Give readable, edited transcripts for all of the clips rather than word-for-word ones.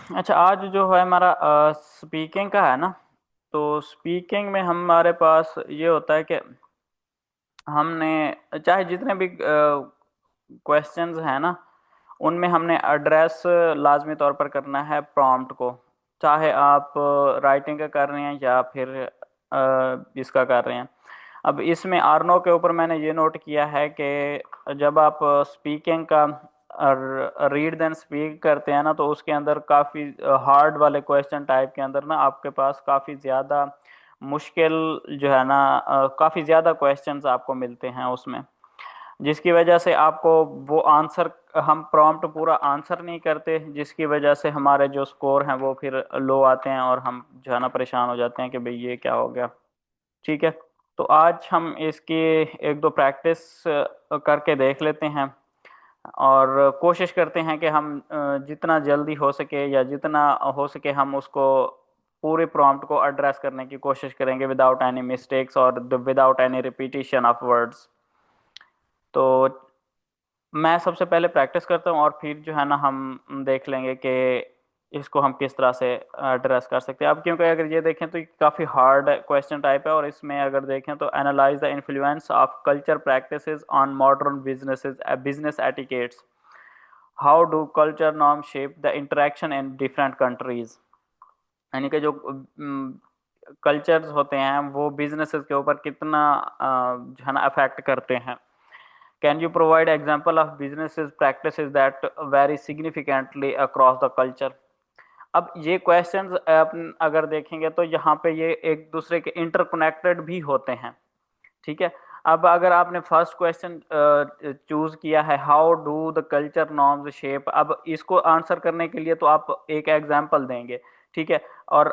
अच्छा, आज जो है हमारा स्पीकिंग का है ना। तो स्पीकिंग में हमारे पास ये होता है कि हमने चाहे जितने भी क्वेश्चंस हैं ना, उनमें हमने एड्रेस लाजमी तौर पर करना है प्रॉम्प्ट को। चाहे आप राइटिंग का कर रहे हैं या फिर इसका कर रहे हैं। अब इसमें आर्नो के ऊपर मैंने ये नोट किया है कि जब आप स्पीकिंग का रीड देन स्पीक करते हैं ना, तो उसके अंदर काफ़ी हार्ड वाले क्वेश्चन टाइप के अंदर ना आपके पास काफ़ी ज़्यादा मुश्किल जो है ना, काफ़ी ज़्यादा क्वेश्चंस आपको मिलते हैं उसमें, जिसकी वजह से आपको वो आंसर, हम प्रॉम्प्ट पूरा आंसर नहीं करते, जिसकी वजह से हमारे जो स्कोर हैं वो फिर लो आते हैं और हम जो है ना परेशान हो जाते हैं कि भाई ये क्या हो गया। ठीक है। तो आज हम इसकी एक दो प्रैक्टिस करके देख लेते हैं और कोशिश करते हैं कि हम जितना जल्दी हो सके या जितना हो सके हम उसको पूरे प्रॉम्प्ट को एड्रेस करने की कोशिश करेंगे विदाउट एनी मिस्टेक्स और without any repetition of words. तो मैं सबसे पहले प्रैक्टिस करता हूँ और फिर जो है ना हम देख लेंगे कि इसको हम किस तरह से एड्रेस कर सकते हैं। अब क्योंकि अगर ये देखें तो ये काफ़ी हार्ड क्वेश्चन टाइप है, और इसमें अगर देखें तो analyse the influence of culture practices on modern businesses, business etiquettes. How do culture norm shape the interaction in different countries. यानी कि जो कल्चर्स होते हैं वो बिजनेसेस के ऊपर कितना जो है ना अफेक्ट करते हैं। Can you provide example of businesses practices that very significantly across the culture. अब ये क्वेश्चंस अगर देखेंगे तो यहाँ पे ये एक दूसरे के इंटरकनेक्टेड भी होते हैं। ठीक है। अब अगर आपने फर्स्ट क्वेश्चन चूज किया है, how do the culture norms shape, अब इसको आंसर करने के लिए तो आप एक एग्जाम्पल देंगे। ठीक है। और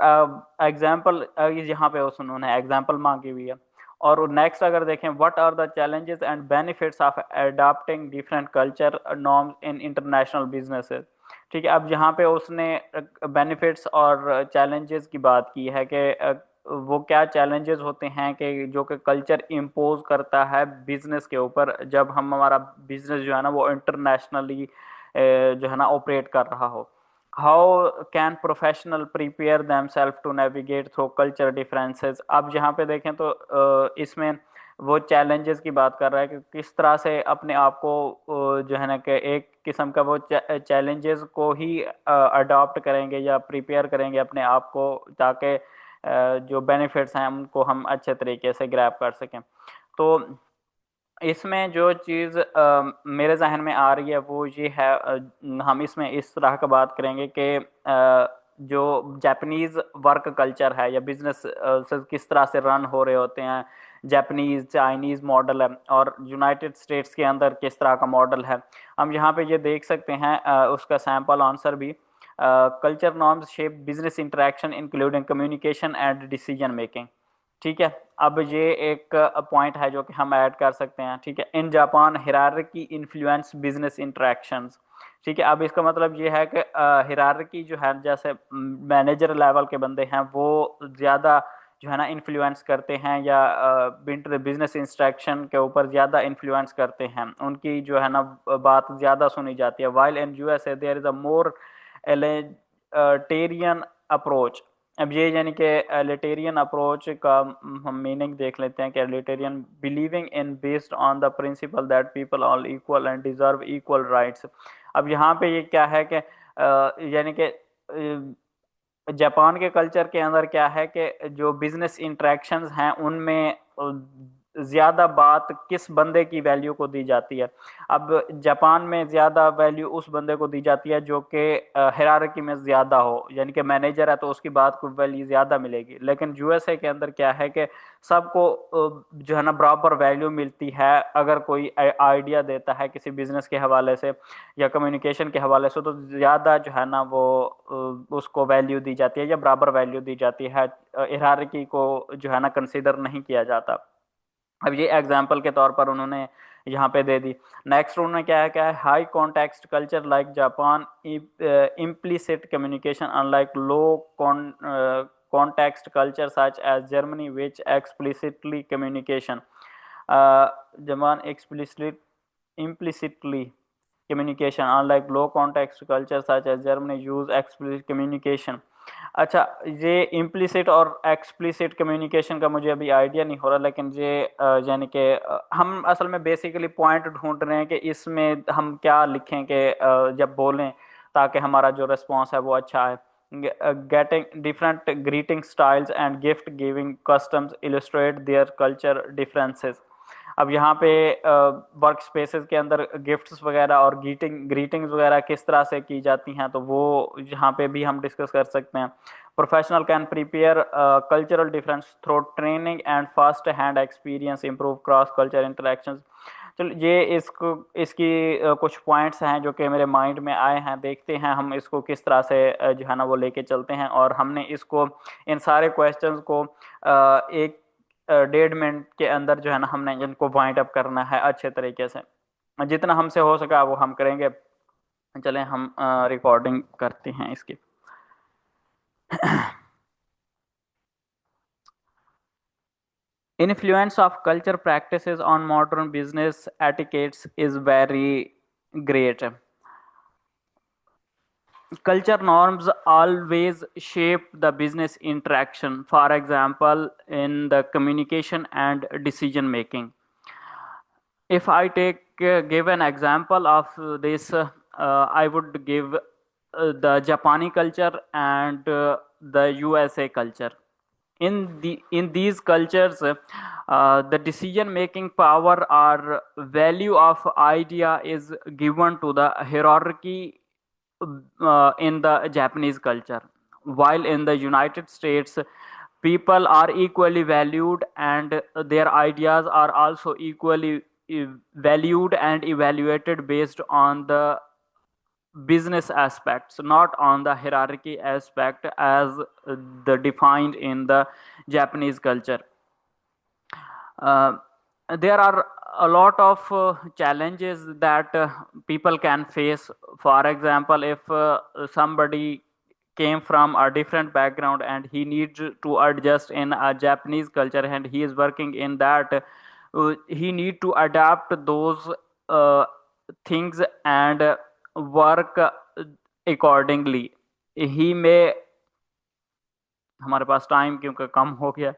एग्जाम्पल यहाँ पे उस उन्होंने एग्जाम्पल मांगी हुई है। और नेक्स्ट अगर देखें, what are the challenges and benefits of adopting different culture norms in international businesses. ठीक है। अब यहाँ पे उसने बेनिफिट्स और चैलेंजेस की बात की है कि वो क्या चैलेंजेस होते हैं कि जो कि कल्चर इम्पोज करता है बिजनेस के ऊपर, जब हम हमारा बिजनेस जो है ना वो इंटरनेशनली जो है ना ऑपरेट कर रहा हो। How can professional prepare them self to navigate through culture differences. अब यहाँ पे देखें तो इसमें वो चैलेंजेस की बात कर रहा है कि किस तरह से अपने आप को जो है ना कि एक किस्म का वो चैलेंजेस को ही अडॉप्ट करेंगे या प्रिपेयर करेंगे अपने आप को, ताकि जो बेनिफिट्स हैं उनको हम अच्छे तरीके से ग्रैब कर सकें। तो इसमें जो चीज़ मेरे जहन में आ रही है वो ये है, हम इसमें इस तरह का बात करेंगे कि जो जापानीज़ वर्क कल्चर है या बिजनेस से किस तरह से रन हो रहे होते हैं, जापानीज़ चाइनीज़ मॉडल है और यूनाइटेड स्टेट्स के अंदर किस तरह का मॉडल है। हम यहाँ पे ये देख सकते हैं उसका सैम्पल आंसर भी। Culture norms shape business interaction including communication and decision making. ठीक है। अब ये एक पॉइंट है जो कि हम ऐड कर सकते हैं। ठीक है। In Japan hierarchy influence business interactions. ठीक है। अब इसका मतलब ये है कि हिरार्की जो है, जैसे मैनेजर लेवल के बंदे हैं वो ज़्यादा जो है ना इन्फ्लुएंस करते हैं या बिजनेस इंस्ट्रक्शन के ऊपर ज़्यादा इन्फ्लुएंस करते हैं, उनकी जो है ना बात ज़्यादा सुनी जाती है। While in USA there is a more egalitarian approach. अब ये यानी कि एलिटेरियन अप्रोच का हम मीनिंग देख लेते हैं कि egalitarian believing in based on the principle that people all equal and deserve equal rights. अब यहाँ पे ये क्या है कि यानी कि जापान के कल्चर के अंदर क्या है कि जो बिजनेस इंटरेक्शंस हैं उनमें ज़्यादा बात किस बंदे की वैल्यू को दी जाती है। अब जापान में ज़्यादा वैल्यू उस बंदे को दी जाती है जो कि हायरार्की में ज़्यादा हो, यानी कि मैनेजर है तो उसकी बात को वैल्यू ज़्यादा मिलेगी। लेकिन यूएसए के अंदर क्या है कि सबको जो है ना बराबर वैल्यू मिलती है। अगर कोई आइडिया देता है किसी बिजनेस के हवाले से या कम्युनिकेशन के हवाले से, तो ज़्यादा जो है ना वो उसको वैल्यू दी जाती है या बराबर वैल्यू दी जाती है। हायरार्की को जो है ना कंसिडर नहीं किया जाता। अब ये एग्जाम्पल के तौर पर उन्होंने यहाँ पे दे दी। नेक्स्ट उन्होंने क्या है, high context culture like Japan, implicit communication unlike low context culture such as Germany which explicitly communication. Japan explicitly implicitly communication. Unlike low context culture such as Germany use explicit communication. अच्छा, ये implicit और explicit communication का मुझे अभी idea नहीं हो रहा, लेकिन ये यानी कि हम असल में बेसिकली पॉइंट ढूंढ रहे हैं कि इसमें हम क्या लिखें कि जब बोलें ताकि हमारा जो रिस्पॉन्स है वो अच्छा है. Getting different greeting styles and gift giving customs illustrate their culture differences. अब यहाँ पे वर्क स्पेसेस के अंदर गिफ्ट्स वगैरह और ग्रीटिंग्स वगैरह किस तरह से की जाती हैं, तो वो यहाँ पे भी हम डिस्कस कर सकते हैं. Professional can prepare cultural difference through training and first hand experience improve cross culture interactions. चलो, ये इसको इसकी कुछ पॉइंट्स हैं जो कि मेरे माइंड में आए हैं. देखते हैं हम इसको किस तरह से जो है ना वो लेके चलते हैं. और हमने इसको इन सारे क्वेश्चंस को एक 1.5 मिनट के अंदर जो है ना हमने इनको वाइंड अप करना है अच्छे तरीके से. जितना हमसे हो सका वो हम करेंगे. चलें हम रिकॉर्डिंग करते हैं इसकी. Influence of culture practices on modern business etiquettes is very great. Culture norms always shape the business interaction, for example, in the communication and decision making. If I give an example of this, I would give the Japani culture and the USA culture. In these cultures, the decision making power or value of idea is given to the hierarchy in the Japanese culture, while in the United States people are equally valued and their ideas are also equally valued and evaluated based on the business aspects, not on the hierarchy aspect as the defined in the Japanese culture. uh, there are a lot of challenges that people can face. For example, if somebody came from a different background and he needs to adjust in a Japanese culture and he is working in that, he need to adapt those uh, things and work accordingly. ही में हमारे पास time क्योंकि कम हो गया,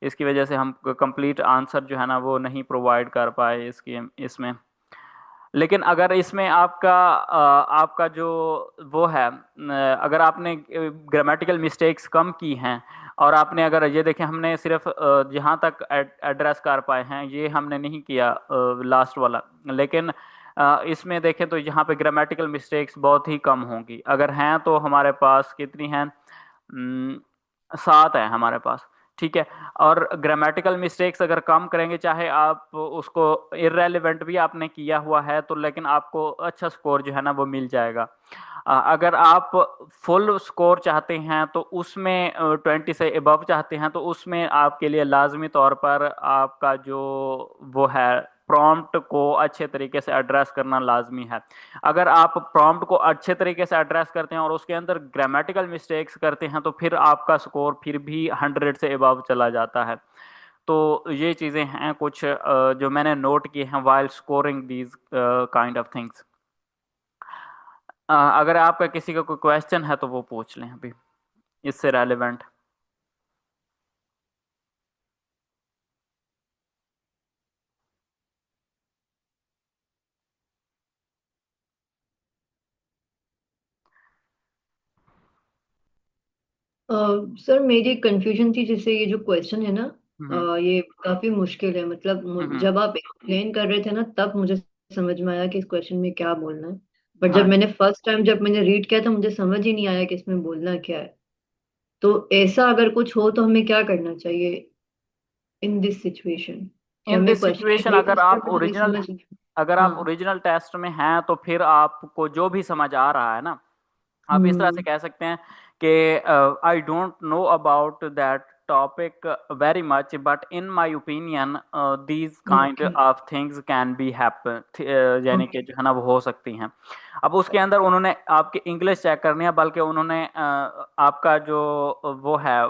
इसकी वजह से हम complete answer जो है ना वो नहीं प्रोवाइड कर पाए इसकी इसमें. लेकिन अगर इसमें आपका जो वो है, अगर आपने ग्रामेटिकल मिस्टेक्स कम की हैं और आपने अगर ये देखें हमने सिर्फ जहाँ तक एड्रेस कर पाए हैं ये हमने नहीं किया लास्ट वाला. लेकिन इसमें देखें तो यहाँ पे ग्रामेटिकल मिस्टेक्स बहुत ही कम होंगी. अगर हैं तो हमारे पास कितनी हैं, 7 है हमारे पास. ठीक है. और ग्रामेटिकल मिस्टेक्स अगर कम करेंगे, चाहे आप उसको इररेलेवेंट भी आपने किया हुआ है तो, लेकिन आपको अच्छा स्कोर जो है ना वो मिल जाएगा. अगर आप फुल स्कोर चाहते हैं तो उसमें 20 से अबव चाहते हैं तो उसमें आपके लिए लाजमी तौर पर आपका जो वो है प्रॉम्प्ट को अच्छे तरीके से एड्रेस करना लाजमी है. अगर आप प्रॉम्प्ट को अच्छे तरीके से एड्रेस करते हैं और उसके अंदर ग्रामेटिकल मिस्टेक्स करते हैं तो फिर आपका स्कोर फिर भी 100 से अबव चला जाता है. तो ये चीज़ें हैं कुछ जो मैंने नोट किए हैं while scoring these kind of things. अगर आपका किसी का कोई क्वेश्चन है तो वो पूछ लें अभी इससे रेलेवेंट. सर मेरी कंफ्यूजन थी, जैसे ये जो क्वेश्चन है ना, हम्म. ये काफी मुश्किल है। मतलब हम्म. जब आप एक्सप्लेन कर रहे थे ना तब मुझे समझ में आया कि इस क्वेश्चन में क्या बोलना है। बट हाँ जी. जब मैंने रीड किया था मुझे समझ ही नहीं आया कि इसमें बोलना क्या है। तो ऐसा अगर कुछ हो तो हमें क्या करना चाहिए इन दिस सिचुएशन, कि इन हमें दिस क्वेश्चन सिचुएशन रीड कर हमें समझ नहीं। अगर आप हाँ। ओरिजिनल टेस्ट में हैं तो फिर आपको जो भी समझ आ रहा है ना, आप इस तरह से हम्म। कह सकते हैं कि I don't know about that topic very much but in my opinion these kind okay. Of things can be happen, यानी कि ओके। जो है ना वो हो सकती हैं. अब उसके अंदर उन्होंने आपकी इंग्लिश चेक करनी है, बल्कि उन्होंने आपका जो वो है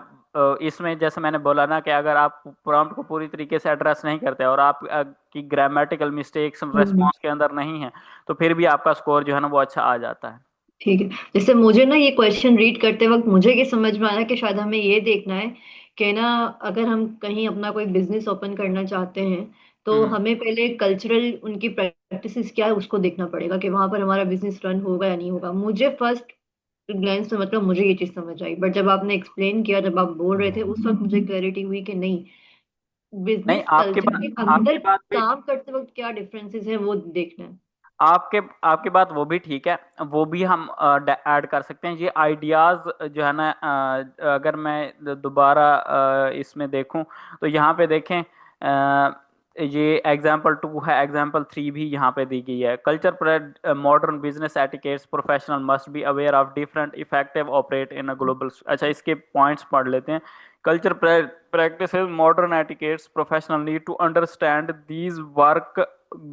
इसमें जैसे मैंने बोला ना कि अगर आप प्रॉम्प्ट को पूरी तरीके से एड्रेस नहीं करते और आप की ग्रामेटिकल मिस्टेक्स हम्म। रेस्पॉन्स के अंदर नहीं है, तो फिर भी आपका स्कोर जो है ना वो अच्छा आ जाता है। ठीक है। जैसे मुझे ना ये क्वेश्चन रीड करते वक्त मुझे ये समझ में आया कि शायद हमें ये देखना है कि ना, अगर हम कहीं अपना कोई बिजनेस ओपन करना चाहते हैं तो हम्म। हमें पहले कल्चरल उनकी प्रैक्टिसेस क्या है उसको देखना पड़ेगा कि वहां पर हमारा बिजनेस रन होगा या नहीं होगा। मुझे फर्स्ट ग्लैंस में मतलब मुझे ये चीज समझ आई, बट जब आपने एक्सप्लेन किया, जब आप बोल रहे थे उस वक्त मुझे क्लैरिटी हुई कि नहीं, नहीं, बिजनेस आपकी कल्चर बात के अंदर आपकी बात भी काम करते वक्त क्या डिफरेंसेस है वो देखना है। आपके आपकी बात वो भी ठीक है, वो भी हम ऐड कर सकते हैं। ये आइडियाज जो है ना, अगर मैं दोबारा इसमें देखूं तो यहाँ पे देखें, ये एग्जाम्पल 2 है, एग्जाम्पल 3 भी यहाँ पे दी गई है। Culture modern business etiquettes professional must be aware of different effective operate in a global. अच्छा, इसके पॉइंट्स पढ़ लेते हैं। Culture practices modern etiquettes professional need to understand these work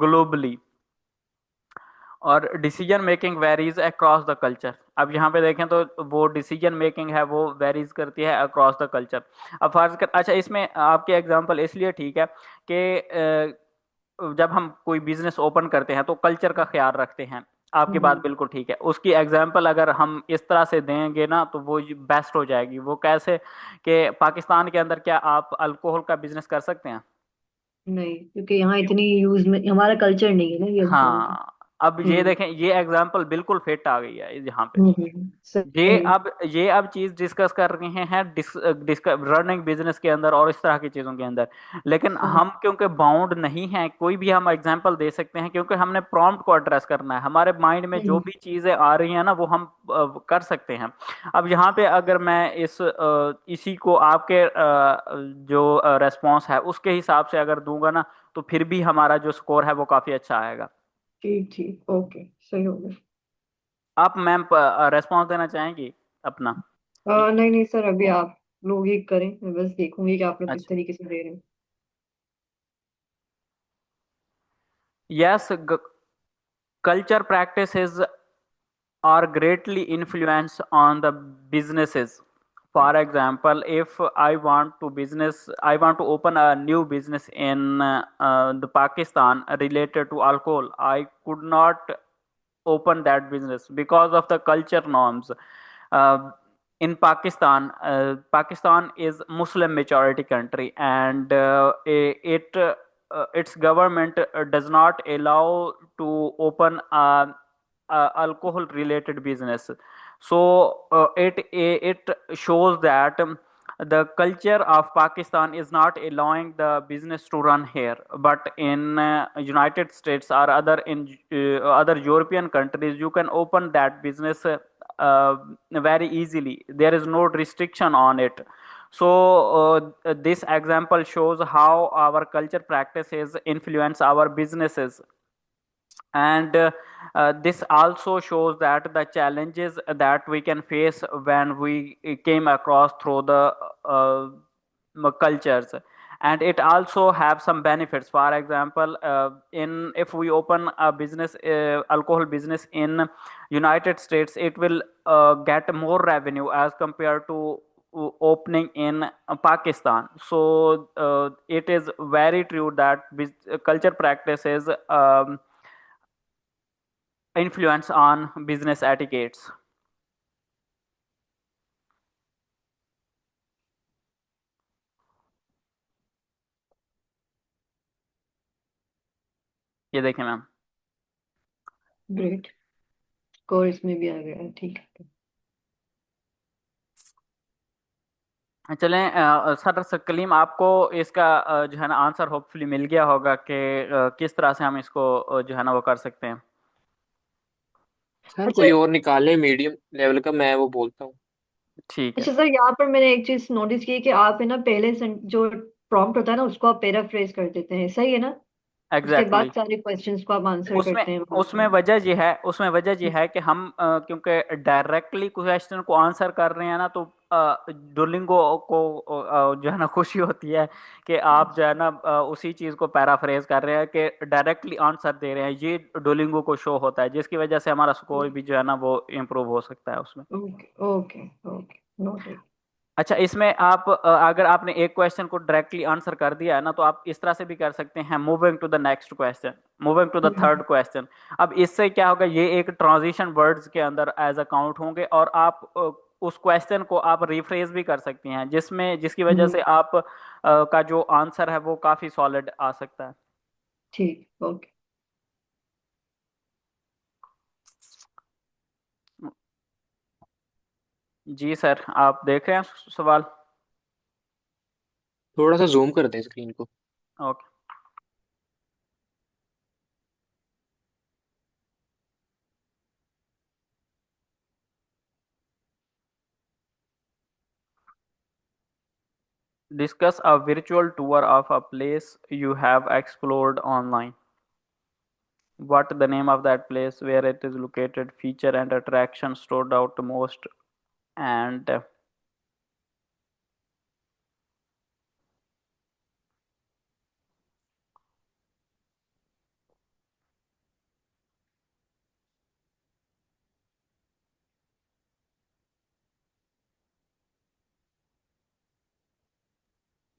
globally, और decision making varies across the culture. अब यहाँ पे देखें तो वो डिसीजन मेकिंग है वो वेरीज करती है अक्रॉस द कल्चर। अब फर्ज कर, अच्छा इसमें आपके एग्जांपल इसलिए ठीक है कि जब हम कोई बिजनेस ओपन करते हैं तो कल्चर का ख्याल रखते हैं। आपकी बात हम्म। बिल्कुल ठीक है। उसकी एग्जांपल अगर हम इस तरह से देंगे ना तो वो बेस्ट हो जाएगी। वो कैसे, कि पाकिस्तान के अंदर क्या आप अल्कोहल का बिजनेस कर सकते हैं? नहीं, क्योंकि यहाँ इतनी यूज में हमारा कल्चर नहीं है ना ये अल्कोहल का। हाँ, अब ये हम्म। देखें, ये एग्जांपल बिल्कुल फिट आ गई है यहाँ पे। ये सही। अब ये अब चीज डिस्कस कर रहे हैं रनिंग बिजनेस के अंदर और इस तरह की चीजों के अंदर। लेकिन हाँ। हम क्योंकि बाउंड नहीं हैं, कोई भी हम एग्जांपल दे सकते हैं, क्योंकि हमने प्रॉम्प्ट को एड्रेस करना है। हमारे माइंड में जो हम्म। भी चीजें आ रही हैं ना वो हम कर सकते हैं। अब यहाँ पे अगर मैं इसी को आपके जो रेस्पॉन्स है उसके हिसाब से अगर दूंगा ना, तो फिर भी हमारा जो स्कोर है वो काफी अच्छा आएगा। ठीक ठीक, ओके, सही हो गया। आप मैम रेस्पॉन्स देना चाहेंगी अपना? नहीं नहीं सर, अभी आप लोग ही करें, मैं बस देखूंगी कि आप लोग किस अच्छा। तरीके से दे रहे हैं। Yes, culture practices are greatly influence on the businesses. For example, if I want to open a new business in the Pakistan related to alcohol. I could not open that business because of the culture norms. Uh, in Pakistan, Pakistan is Muslim majority country, and its government does not allow to open a alcohol related business. So it shows that the culture of Pakistan is not allowing the business to run here, but in United States or other European countries, you can open that business very easily. There is no restriction on it. So this example shows how our culture practices influence our businesses, and this also shows that the challenges that we can face when we came across through the uh, cultures. And it also have some benefits. For example, in if we open a business, alcohol business in United States, it will get more revenue as compared to opening in Pakistan. So it is very true that culture practices influence on business etiquettes. ये देखें ma'am. Great, score इसमें भी आ गया है, ठीक है। चलें, sir Kaleem, आपको इसका जो है ना आंसर होपफुली मिल गया होगा कि किस तरह से हम इसको जो है ना वो कर सकते हैं। सर अच्छा। कोई और निकाले मीडियम लेवल का, मैं वो बोलता हूँ। ठीक है। अच्छा सर, यहाँ पर मैंने एक चीज नोटिस की है कि आप है ना पहले जो प्रॉम्प्ट होता है ना उसको आप पैराफ्रेज कर देते हैं, सही है ना? उसके एग्जैक्टली बाद exactly. सारे क्वेश्चंस को आप आंसर उसमें करते हैं वहां उसमें पर। वजह ये है, उसमें वजह ये है कि हम क्योंकि डायरेक्टली क्वेश्चन को आंसर कर रहे हैं ना, तो डुलिंगो को जो है ना खुशी होती है कि आप जो है ना उसी चीज को पैराफ्रेज कर रहे हैं, कि डायरेक्टली आंसर दे रहे हैं। ये डुलिंगो को शो होता है, जिसकी वजह से हमारा स्कोर भी जो है ना वो इम्प्रूव हो सकता है उसमें। Okay okay okay, noted. अच्छा, इसमें आप अगर आपने एक क्वेश्चन को डायरेक्टली आंसर कर दिया है ना, तो आप इस तरह से भी कर सकते हैं, moving to the next question, moving to the third hmm. Question. अब इससे क्या होगा, ये एक ट्रांजिशन वर्ड्स के अंदर एज अ काउंट होंगे, और आप उस क्वेश्चन को आप रिफ्रेज भी कर सकती हैं, जिसकी वजह से हम्म। आप का जो आंसर है वो काफी सॉलिड आ सकता है। ठीक, ओके। जी सर, आप देख रहे हैं सवाल? थोड़ा सा जूम कर दें स्क्रीन को। Okay. Discuss a virtual tour of a place you have explored online. What the name of that place, where it is located, feature and attraction stood out most, and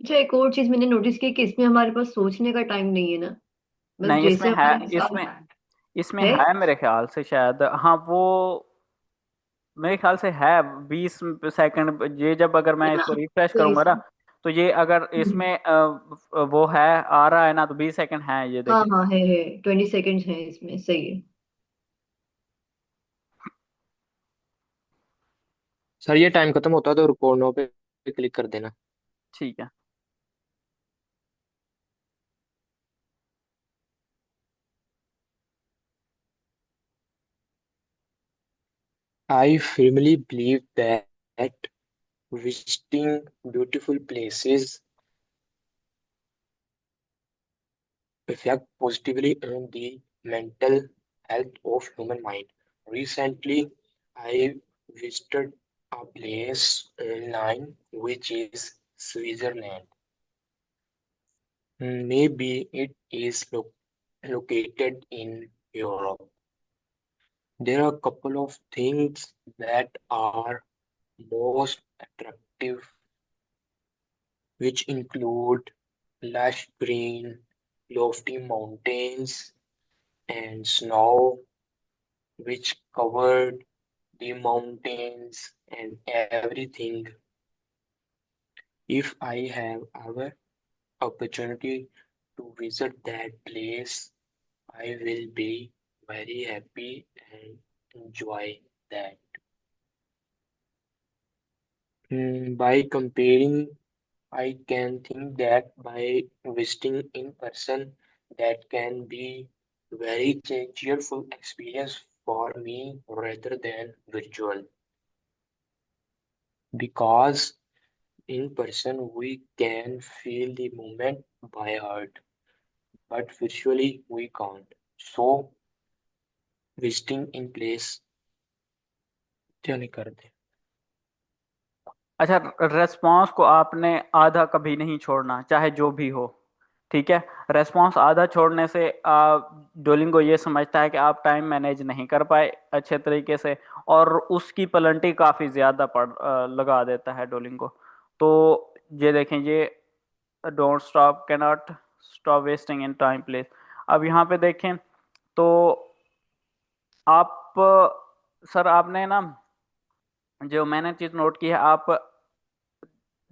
अच्छा, एक और चीज मैंने notice की कि इसमें हमारे पास सोचने का टाइम नहीं है ना। बस नहीं, इसमें जैसे है, हमारे इसमें हिसाब इसमें है। है मेरे ख्याल से, शायद हाँ वो मेरे ख्याल से है 20 सेकंड। ये जब अगर है मैं ना, इसको रिफ्रेश तो करूंगा इस ना, तो ये अगर इसमें वो है, आ रहा है ना, तो 20 सेकंड है, ये हाँ देखें। हाँ, है 20 सेकेंड है इसमें, सही है। सर ये टाइम खत्म होता है तो रिकॉर्ड नो पे क्लिक कर देना। ठीक है। I firmly believe that visiting beautiful places affect positively on the mental health of human mind. Recently, I visited a place online which is Switzerland. Maybe it is located in Europe. There are a couple of things that are most attractive, which include lush green, lofty mountains, and snow, which covered the mountains and everything. If I have ever opportunity to visit that place, I will be very happy and enjoy that. By comparing, I can think that by visiting in person, that can be very cheerful experience for me rather than virtual. Because in person we can feel the moment by heart, but virtually we can't. So visiting in place चलिए करते अच्छा, response को आपने आधा कभी नहीं छोड़ना, चाहे जो भी हो। ठीक है। रेस्पॉन्स आधा छोड़ने से डोलिंगो ये समझता है कि आप टाइम मैनेज नहीं कर पाए अच्छे तरीके से, और उसकी पेनल्टी काफ़ी ज़्यादा लगा देता है डोलिंगो। तो ये देखें, ये don't stop, cannot stop wasting in time place. अब यहाँ पे देखें तो आप सर, आपने ना, जो मैंने चीज़ नोट की है, आप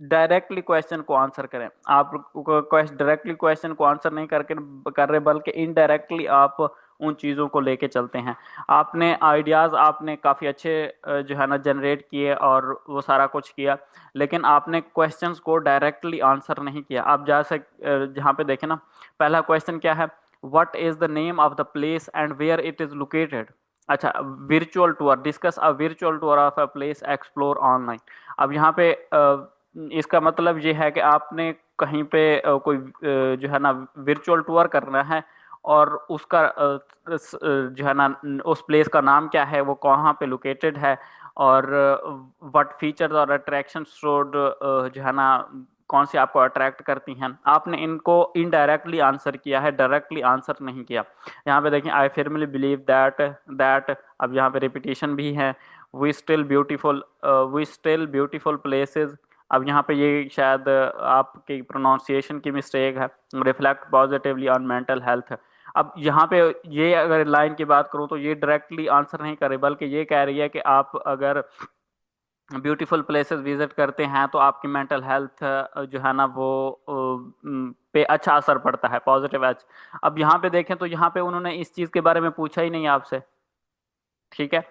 डायरेक्टली क्वेश्चन को आंसर करें। आप डायरेक्टली क्वेश्चन को आंसर नहीं करके कर रहे, बल्कि इनडायरेक्टली आप उन चीज़ों को लेके चलते हैं। आपने आइडियाज़ आपने काफ़ी अच्छे जो है ना जनरेट किए, और वो सारा कुछ किया, लेकिन आपने क्वेश्चंस को डायरेक्टली आंसर नहीं किया। आप जहाँ पे देखें ना, पहला क्वेश्चन क्या है, what is the name of the place and where it is located. अच्छा, virtual tour, discuss a virtual tour of a place explore online. अब यहाँ पे इसका मतलब ये है कि आपने कहीं पे जो है ना वर्चुअल टूर करना है, और उसका जो है ना उस प्लेस का नाम क्या है, वो कहाँ पे लोकेटेड है, और व्हाट फीचर्स और अट्रैक्शन शुड जो है ना कौन सी आपको अट्रैक्ट करती हैं। आपने इनको इनडायरेक्टली आंसर किया है, डायरेक्टली आंसर नहीं किया। यहाँ पे देखें, आई firmly बिलीव दैट, अब यहाँ पे रिपीटिशन भी है। वी स्टिल ब्यूटीफुल प्लेसेस अब यहाँ पे ये शायद आपकी प्रोनाउंसिएशन की मिस्टेक है, reflect positively on mental health. अब यहाँ पे ये अगर लाइन की बात करूँ तो ये डायरेक्टली आंसर नहीं कर रही, बल्कि ये कह रही है कि आप अगर ब्यूटीफुल प्लेसेस विजिट करते हैं तो आपकी मेंटल हेल्थ जो है ना वो पे अच्छा असर पड़ता है, पॉजिटिव एच। अब यहाँ पे देखें तो यहाँ पे उन्होंने इस चीज़ के बारे में पूछा ही नहीं आपसे, ठीक है।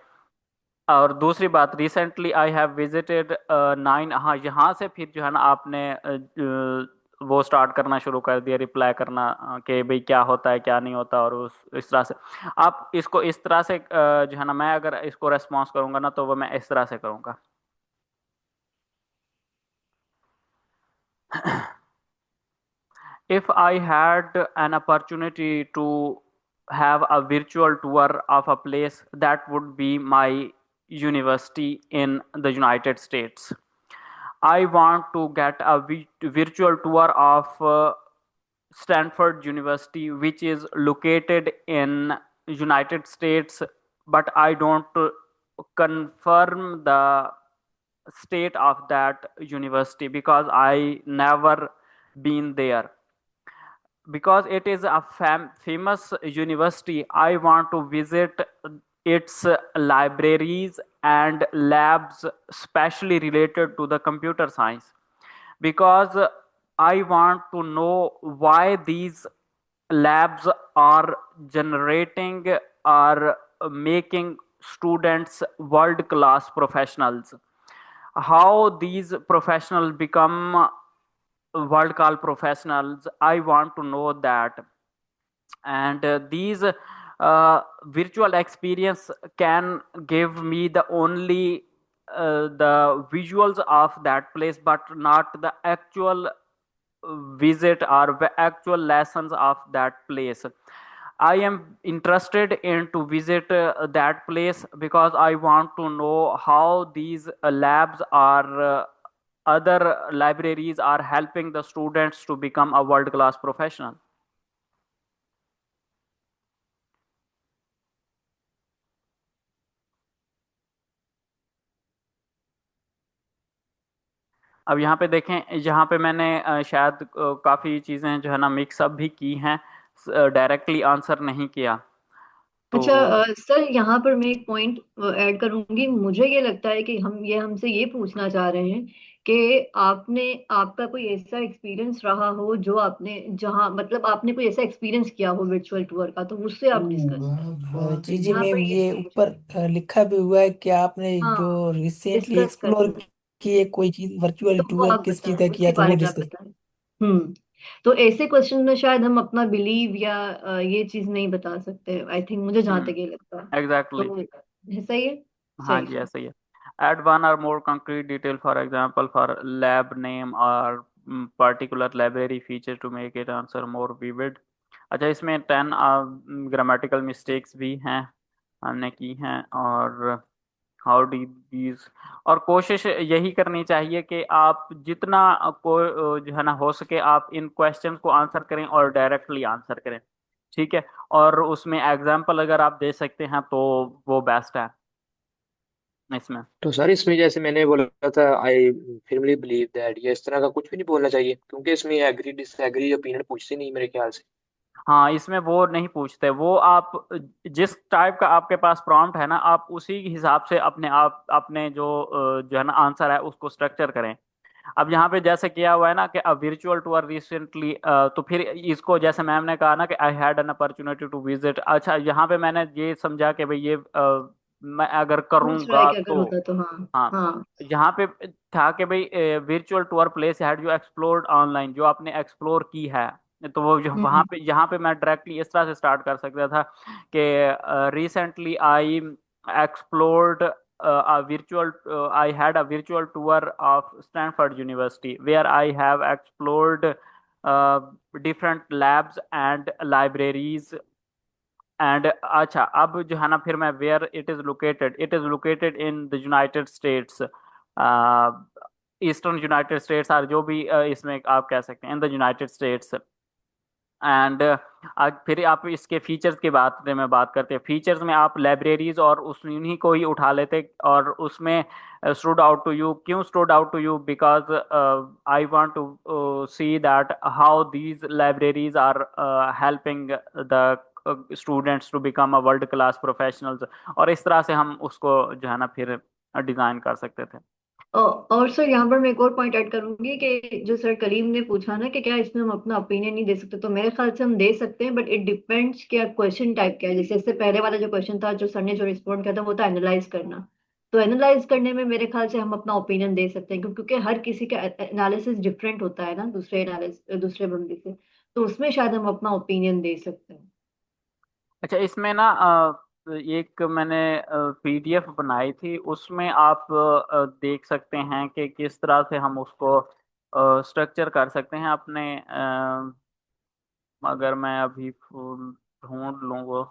और दूसरी बात, रिसेंटली आई हैव विजिटेड 9, हाँ यहाँ से फिर जो है ना आपने वो स्टार्ट करना शुरू कर दिया, रिप्लाई करना कि भाई क्या होता है क्या नहीं होता, और उस इस तरह से आप इसको इस तरह से जो है ना, मैं अगर इसको रेस्पॉन्स करूंगा ना तो वो मैं इस तरह से करूंगा। If I had an opportunity to have a virtual tour of a place, that would be my university in the United States. I want to get a virtual tour of Stanford University, which is located in United States, but I don't confirm the state of that university because I never been there. Because it is a famous university, I want to visit its libraries and labs, specially related to the computer science, because I want to know why these labs are generating or making students world class professionals, how these professionals become world class professionals. I want to know that. And these virtual experience can give me the only the visuals of that place, but not the actual visit or the actual lessons of that place. I am interested in to visit that place because I want to know how these labs are other libraries are helping the students to become a world class professional. अब यहाँ पे देखें, यहाँ पे मैंने शायद काफ़ी चीज़ें जो है ना मिक्स अप भी की हैं, डायरेक्टली आंसर नहीं किया तो। अच्छा सर, यहाँ पर मैं एक पॉइंट ऐड करूंगी। मुझे ये लगता है कि हमसे ये पूछना चाह रहे हैं कि आपका कोई ऐसा एक्सपीरियंस रहा हो जो आपने, जहाँ मतलब आपने कोई ऐसा एक्सपीरियंस किया हो वर्चुअल टूर का, तो उससे आप डिस्कस जी जी यहाँ पर मैम, ये ये स्टेज। ऊपर लिखा भी हुआ है कि आपने जो हाँ, रिसेंटली डिस्कस एक्सप्लोर करना है, की है कोई चीज, वर्चुअल तो वो टूर आप किस चीज बताएं, का किया उसके था वो बारे में आप डिस्कस। बताएं। तो ऐसे क्वेश्चन में शायद हम अपना बिलीव या ये चीज नहीं बता सकते, आई थिंक, मुझे जहां तक ये लगता है। एग्जैक्टली। तो सही है। हाँ सही जी, है। ऐसा ही है। Add one or more concrete detail, for example, for lab name or particular library feature to make it answer more vivid. अच्छा, इसमें 10 ग्रामेटिकल मिस्टेक्स भी हैं, हमने की हैं। और हाउ डी दीज, और कोशिश यही करनी चाहिए कि आप जितना को जो है ना हो सके आप इन क्वेश्चंस को आंसर करें और डायरेक्टली आंसर करें, ठीक है। और उसमें एग्जाम्पल अगर आप दे सकते हैं तो वो बेस्ट है इसमें। तो सर इसमें जैसे मैंने बोला था, आई firmly बिलीव दैट, ये इस तरह का कुछ भी नहीं बोलना चाहिए, क्योंकि इसमें एग्री डिसएग्री ओपिनियन पूछते नहीं मेरे ख्याल से। हाँ, इसमें वो नहीं पूछते, वो आप जिस टाइप का आपके पास प्रॉम्प्ट है ना, आप उसी हिसाब से अपने जो है ना आंसर है उसको स्ट्रक्चर करें। अब यहाँ पे जैसे किया हुआ है ना कि अ वर्चुअल टूर रिसेंटली, तो फिर इसको जैसे मैम ने कहा ना कि I had an opportunity to visit, अच्छा यहाँ पे मैंने ये समझा कि भाई ये मैं अगर पूछ रहा है करूँगा कि अगर तो। होता तो। हाँ। हाँ, हाँ। यहाँ पे था कि भाई virtual tour place had you explored online, जो आपने एक्सप्लोर की है, तो वो वहाँ हम्म। पे यहाँ पे मैं डायरेक्टली इस तरह से स्टार्ट कर सकता था कि recently I explored a virtual I had a virtual tour of Stanford University where I have explored uh, different labs and libraries। And अच्छा, अब जो है ना फिर मैं where it is located in the United States, eastern United States, और जो भी इसमें आप कह सकते हैं in the United States. And आज फिर आप इसके फीचर्स के बारे में बात करते हैं। फीचर्स में आप लाइब्रेरीज और उस उन्हीं को ही उठा लेते, और उसमें स्टूड आउट टू यू, क्यों stood out to you, because I want to see that how these libraries are helping the students to become a world class professionals. और इस तरह से हम उसको जो है ना फिर डिजाइन कर सकते थे। और सर यहाँ पर मैं एक और पॉइंट ऐड करूंगी कि जो सर कलीम ने पूछा ना कि क्या इसमें हम अपना ओपिनियन नहीं दे सकते, तो मेरे ख्याल से हम दे सकते हैं, बट इट डिपेंड्स क्या क्वेश्चन टाइप क्या है। जैसे इससे पहले वाला जो क्वेश्चन था जो सर ने जो रिस्पॉन्ड किया था वो था एनालाइज करना। तो एनालाइज करने में मेरे ख्याल से हम अपना ओपिनियन दे सकते हैं, क्योंकि हर किसी का एनालिसिस डिफरेंट होता है ना दूसरे एनालिस दूसरे बंदे से। तो उसमें शायद हम अपना ओपिनियन दे सकते हैं। अच्छा, इसमें ना एक मैंने पीडीएफ बनाई थी, उसमें आप देख सकते हैं कि किस तरह से हम उसको स्ट्रक्चर कर सकते हैं अपने अगर मैं अभी फुल ढूंढ लूँ वो।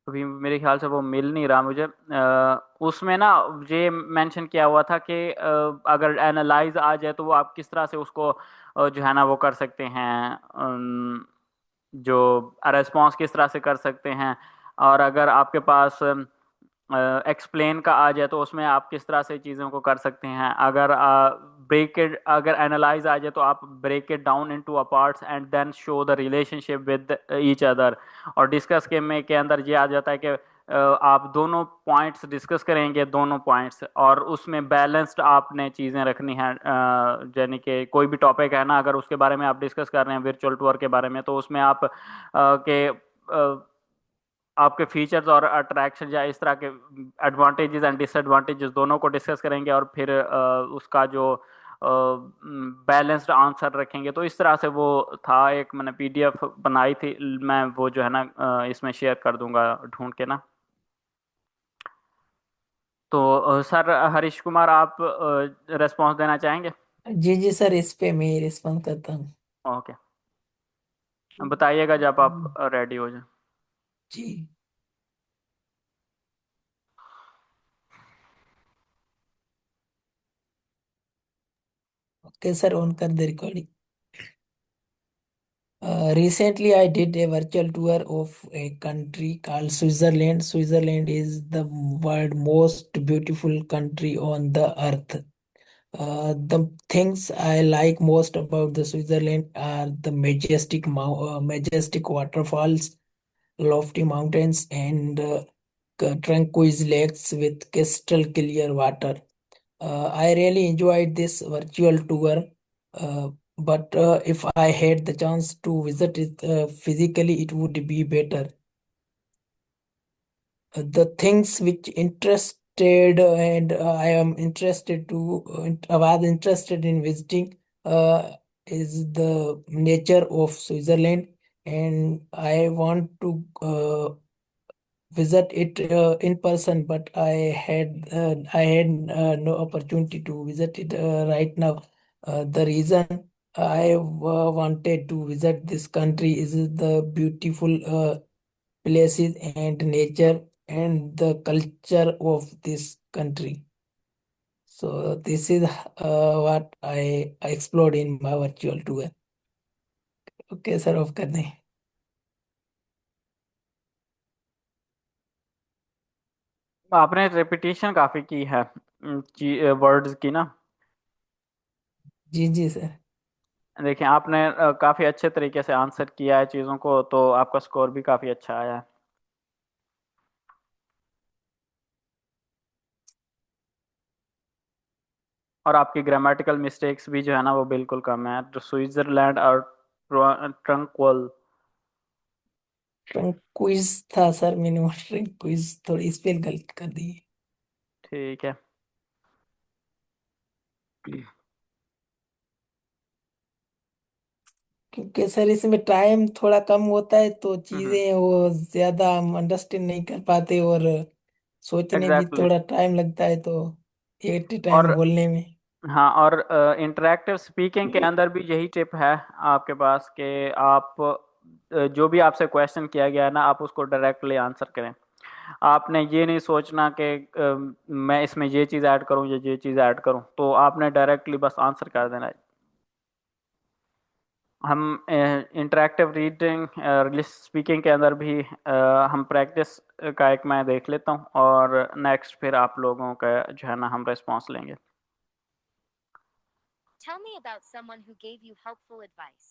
अभी मेरे ख्याल से वो मिल नहीं रहा मुझे। उसमें ना ये मेंशन किया हुआ था कि अगर एनालाइज आ जाए तो वो आप किस तरह से उसको जो है ना वो कर सकते हैं, जो रेस्पॉन्स किस तरह से कर सकते हैं। और अगर आपके पास एक्सप्लेन का आ जाए तो उसमें आप किस तरह से चीज़ों को कर सकते हैं। अगर ब्रेक इट अगर एनालाइज आ जाए तो आप break it down into a parts and then show the relationship with each other. और डिस्कस के अंदर ये आ जाता है कि आप दोनों पॉइंट्स डिस्कस करेंगे, दोनों पॉइंट्स, और उसमें बैलेंस्ड आपने चीज़ें रखनी है। यानी कि कोई भी टॉपिक है ना, अगर उसके बारे में आप डिस्कस कर रहे हैं वर्चुअल टूर के बारे में, तो उसमें आप के आपके फीचर्स और अट्रैक्शन या इस तरह के एडवांटेजेस एंड डिसएडवांटेजेस दोनों को डिस्कस करेंगे, और फिर उसका जो बैलेंस्ड आंसर रखेंगे। तो इस तरह से वो था, एक मैंने पीडीएफ बनाई थी, मैं वो जो है ना इसमें शेयर कर दूंगा ढूंढ के ना। तो सर हरीश कुमार, आप रेस्पॉन्स देना चाहेंगे? जी जी सर, इस पे मैं रिस्पॉन्स करता हूँ। ओके, बताइएगा जब आप रेडी हो जाए। जी। ओके सर, ऑन कर दे recording. Recently, I did a virtual tour of a country called Switzerland. Switzerland is the world most beautiful country on the earth. The things I like most about the Switzerland are the majestic waterfalls, lofty mountains, and tranquil lakes with crystal clear water. I really enjoyed this virtual tour, but if I had the chance to visit it physically, it would be better. The things which interested and I am interested to, I was interested in visiting is the nature of Switzerland, and I want to visit it in person, but I had no opportunity to visit it right now. The reason I wanted to visit this country is the beautiful places and nature and the culture of this country. So this is what I explored in my virtual tour. Okay sir, of कर दें। आपने repetition काफ़ी की है words की ना। जी जी sir. देखिए, आपने काफ़ी अच्छे तरीके से आंसर किया है चीज़ों को, तो आपका स्कोर भी काफ़ी अच्छा आया है। और आपकी ग्रामेटिकल मिस्टेक्स भी जो है ना वो बिल्कुल कम है। तो स्विट्जरलैंड और ट्रंक्वल। ट्रंक क्विज था सर, मैंने वो ट्रंक क्विज थोड़ी स्पेल गलत कर दी। ठीक है। क्योंकि सर इसमें टाइम थोड़ा कम होता है तो हम्म। चीजें वो ज्यादा हम अंडरस्टैंड नहीं कर पाते, और सोचने भी एग्जैक्टली। थोड़ा टाइम लगता है, तो एक टाइम और बोलने में। हाँ, और इंटरैक्टिव स्पीकिंग के अंदर भी यही टिप है आपके पास कि आप जो भी आपसे क्वेश्चन किया गया है ना, आप उसको डायरेक्टली आंसर करें। आपने ये नहीं सोचना कि मैं इसमें ये चीज़ ऐड करूं या ये चीज़ ऐड करूं, तो आपने डायरेक्टली बस आंसर कर देना है। हम इंटरेक्टिव रीडिंग स्पीकिंग के अंदर भी हम प्रैक्टिस का एक मैं देख लेता हूं, और नेक्स्ट फिर आप लोगों का जो है ना हम रिस्पॉन्स लेंगे। Tell me about someone who gave you helpful advice.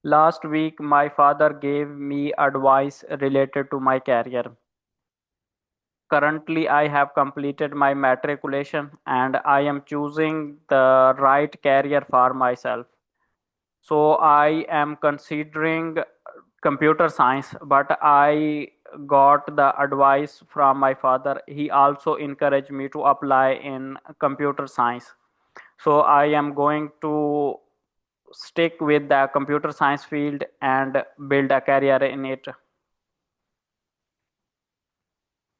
Last week, my father gave me advice related to my career. Currently, I have completed my matriculation and I am choosing the right career for myself. So, I am considering computer science, but I got the advice from my father. He also encouraged me to apply in computer science. So, I am going to stick with the computer science field and build a career in it.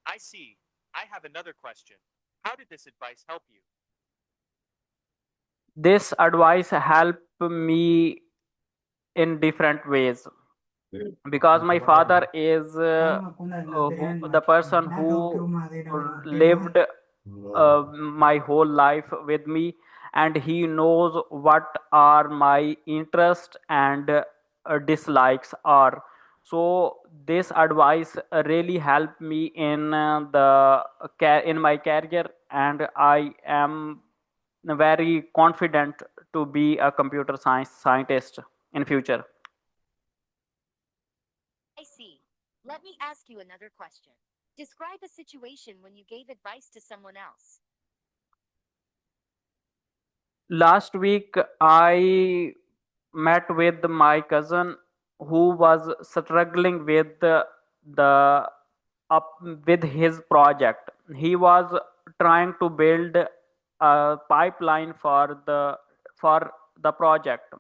I see. I have another question. How did this advice help you? This advice helped me in different ways, because my father is the person who lived my whole life with me, and he knows what are my interests and dislikes are. So this advice really helped me in in my career, and I am very confident to be a computer science scientist in future. I see. Let me ask you another question. Describe a situation when you gave advice to someone else. Last week, I met with my cousin who was struggling with the up with his project. He was trying to build a pipeline for the project.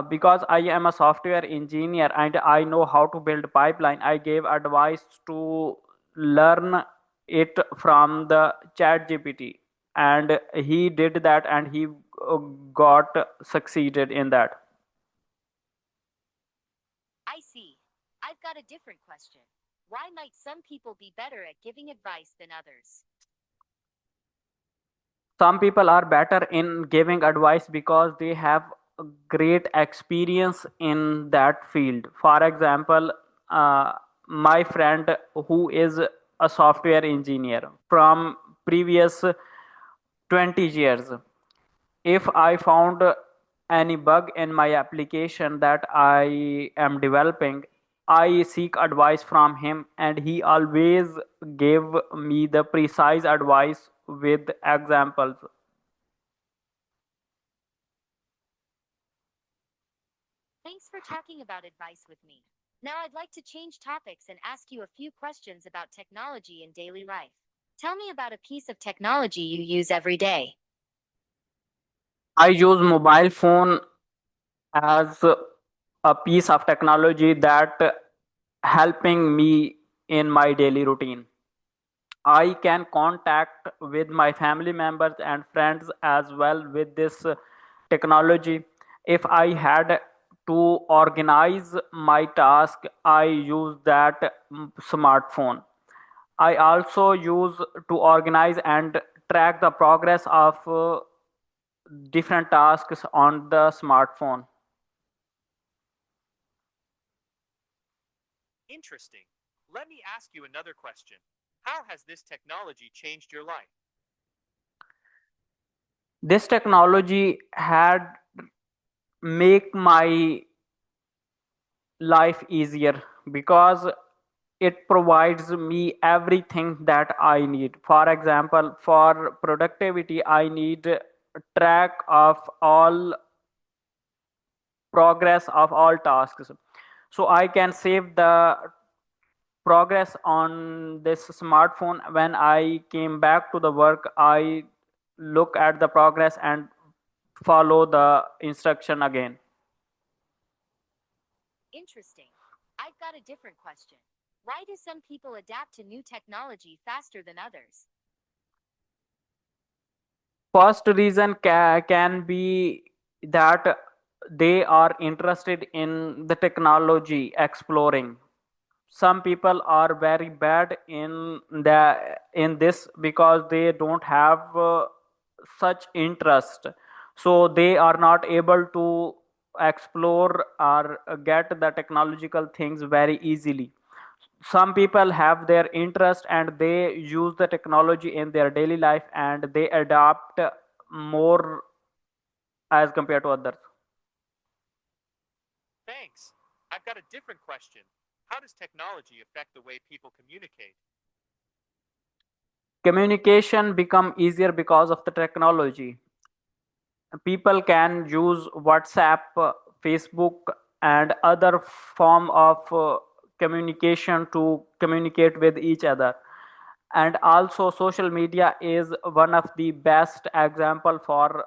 Because I am a software engineer and I know how to build pipeline, I gave advice to learn it from the chat GPT, and he did that, and he got succeeded in that. I see. I've got a different question. Why might some people be better at giving advice than others? Some people are better in giving advice because they have a great experience in that field. For example, my friend who is a software engineer from previous 20 years, if I found any bug in my application that I am developing, I seek advice from him, and he always gave me the precise advice with examples. Thanks for talking about advice with me. Now I'd like to change topics and ask you a few questions about technology in daily life. Tell me about a piece of technology you use every day. I use mobile phone as a piece of technology that helping me in my daily routine. I can contact with my family members and friends as well with this technology. If I had to organize my task, I use that smartphone. I also use to organize and track the progress of different tasks on the smartphone. Interesting. Let me ask you another question. How has this technology changed your life? This technology had make my life easier because it provides me everything that I need. For example, for productivity, I need track of all progress of all tasks. So I can save the progress on this smartphone. When I came back to the work, I look at the progress and follow the instruction again. Interesting. I've got a different question. Why do some people adapt to new technology faster than others? First reason can be that they are interested in the technology exploring. some people are very bad in this because they don't have such interest, so they are not able to explore or get the technological things very easily. Some people have their interest and they use the technology in their daily life and they adapt more as compared to others. Thanks. I've got a different question. How does technology affect the way people communicate? Communication become easier because of the technology. People can use WhatsApp, Facebook, and other form of communication to communicate with each other. And also social media is one of the best example for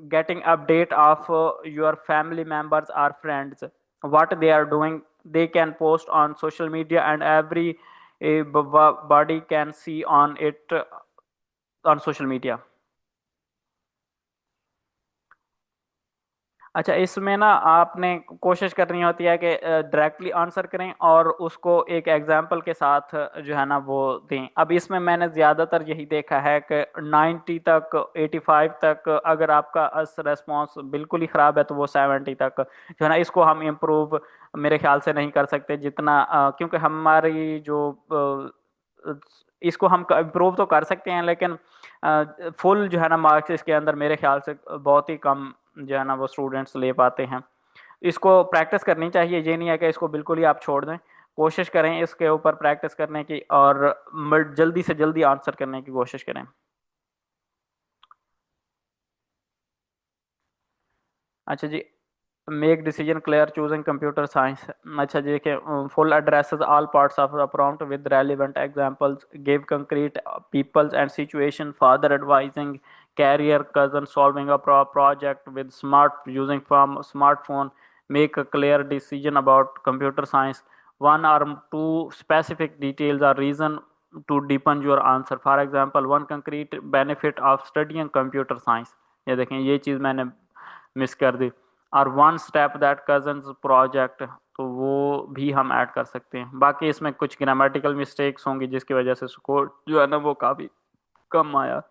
getting update of your family members or friends, what they are doing. They can post on social media and every body can see on it on social media. अच्छा, इसमें ना आपने कोशिश करनी होती है कि directly answer करें और उसको एक एग्जांपल के साथ जो है ना वो दें। अब इसमें मैंने ज़्यादातर यही देखा है कि 90 तक 85 तक अगर आपका रेस्पॉन्स बिल्कुल ही ख़राब है तो वो 70 तक जो है ना, इसको हम इम्प्रूव मेरे ख्याल से नहीं कर सकते जितना क्योंकि हमारी जो इसको हम इम्प्रूव तो कर सकते हैं लेकिन फुल जो है ना मार्क्स इसके अंदर मेरे ख्याल से बहुत ही कम जो है ना वो स्टूडेंट्स ले पाते हैं। इसको प्रैक्टिस करनी चाहिए, ये नहीं है कि इसको बिल्कुल ही आप छोड़ दें। कोशिश करें इसके ऊपर प्रैक्टिस करने की और जल्दी से जल्दी आंसर करने की कोशिश करें। अच्छा जी, make decision clear choosing computer science. अच्छा जी, के full addresses all parts of the prompt with relevant examples, give concrete peoples and situation, father advising career, cousin solving a project with using from smartphone, make a clear decision about computer science, one or two specific details or reason to deepen your answer, for example one concrete benefit of studying computer science। ये देखें, ये चीज़ मैंने miss कर दी। और one step that cousins project, तो वो भी हम ऐड कर सकते हैं। बाकी इसमें कुछ ग्रामेटिकल मिस्टेक्स होंगी जिसकी वजह से स्कोर जो है ना वो काफ़ी कम आया।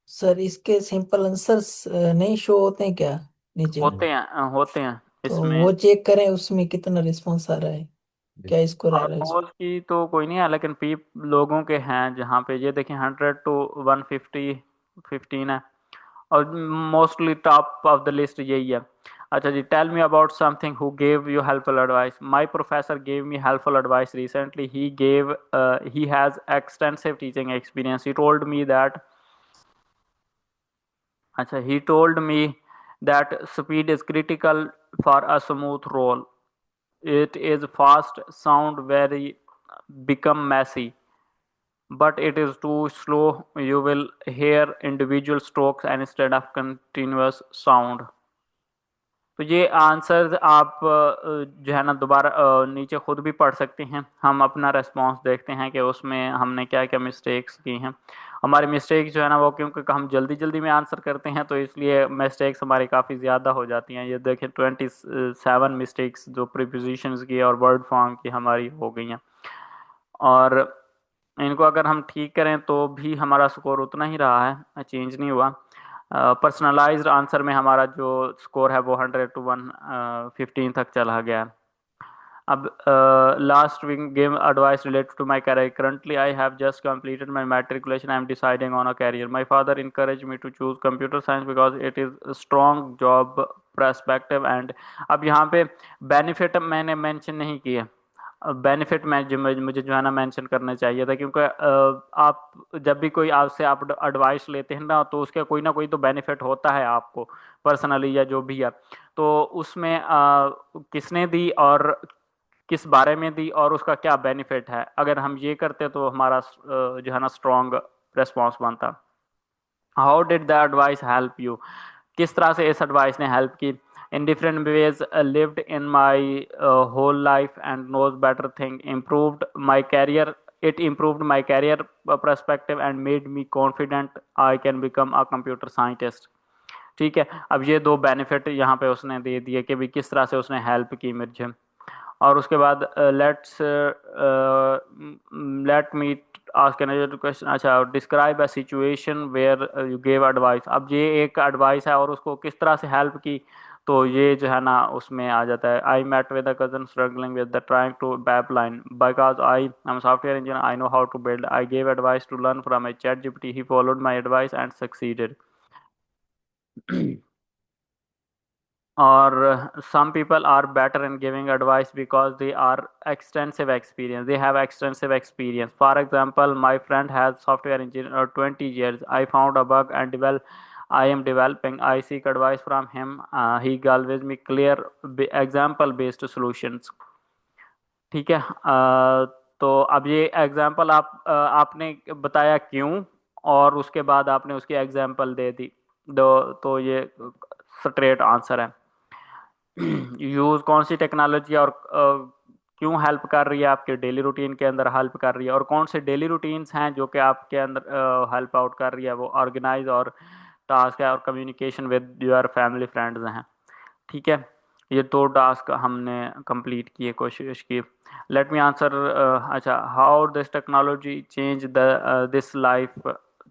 सर इसके सिंपल आंसर्स नहीं शो होते हैं क्या नीचे? होते हैं तो इसमें। वो चेक करें उसमें कितना रिस्पॉन्स आ रहा है, क्या स्कोर आ रहा है उसमें? ऑलमोस्ट की तो कोई नहीं है लेकिन लोगों के हैं जहाँ पे ये देखें 100 to 150 15 है और mostly top of the list यही है। अच्छा जी, tell me about something who gave you helpful advice. My professor gave me helpful advice recently, he has extensive teaching experience, he told me that अच्छा he told me that speed is critical for a smooth roll. It is fast sound very become messy, but it is too slow, you will hear individual strokes instead of continuous sound। तो ये answers आप जो है ना दोबारा नीचे खुद भी पढ़ सकते हैं। हम अपना रेस्पॉन्स देखते हैं कि उसमें हमने क्या क्या मिस्टेक्स की हैं। हमारी मिस्टेक्स जो है ना वो क्योंकि हम जल्दी जल्दी में आंसर करते हैं तो इसलिए मिस्टेक्स हमारी काफ़ी ज़्यादा हो जाती हैं। ये देखें 27 मिस्टेक्स जो प्रीपोजिशंस की और वर्ड फॉर्म की हमारी हो गई हैं, और इनको अगर हम ठीक करें तो भी हमारा स्कोर उतना ही रहा है, चेंज नहीं हुआ। पर्सनलाइज्ड आंसर में हमारा जो स्कोर है वो 100 to 115 तक चला गया। अब last week gave advice related to my career. Currently I have just completed my matriculation, I am deciding on a career. My father encourage me to choose computer science because it is strong job perspective and. अब यहाँ पे benefit मैंने mention नहीं किया, benefit में जो मुझे जो है ना मेंशन करना चाहिए था, क्योंकि आप जब भी कोई आपसे आप एडवाइस लेते हैं ना तो उसका कोई ना कोई तो बेनिफिट होता है आपको पर्सनली या जो भी है। तो उसमें किसने दी और किस बारे में दी और उसका क्या बेनिफिट है, अगर हम ये करते तो हमारा जो है ना स्ट्रॉन्ग रिस्पॉन्स बनता। How did the advice help you, किस तरह से इस एडवाइस ने हेल्प की। in different ways, lived in my whole life and knows better thing, improved my career, it improved my career perspective and made me confident I can become a computer scientist। ठीक है, अब ये दो benefit यहाँ पे उसने दे दिए कि भी किस तरह से उसने हेल्प की मुझे। और उसके बाद let me ask another question. अच्छा, describe a situation where you gave advice. अब ये एक एडवाइस है और उसको किस तरह से हेल्प की, तो ये जो है ना उसमें आ जाता है। I met with a cousin struggling with the trying to pipeline because I am software engineer, I know how to build, I gave advice to learn from a ChatGPT, he followed my advice and succeeded. or some people are better in giving advice because they are extensive experience, they have extensive experience. For example, my friend has software engineer 20 years, I found a bug and I am developing, I seek advice from him, he always me clear example based solutions। ठीक है, तो अब ये example आपने बताया क्यों, और उसके बाद आपने उसकी एग्जाम्पल दे दी दो, तो ये स्ट्रेट आंसर है। यूज कौन सी टेक्नोलॉजी और क्यों हेल्प कर रही है, आपके डेली रूटीन के अंदर हेल्प कर रही है, और कौन से डेली रूटीन्स हैं जो कि आपके अंदर हेल्प आउट कर रही है, वो ऑर्गेनाइज और टास्क है और communication with your family friends हैं। ठीक है, ये दो टास्क हमने कंप्लीट किए, कोशिश की। Let me answer. अच्छा, how this technology change this life.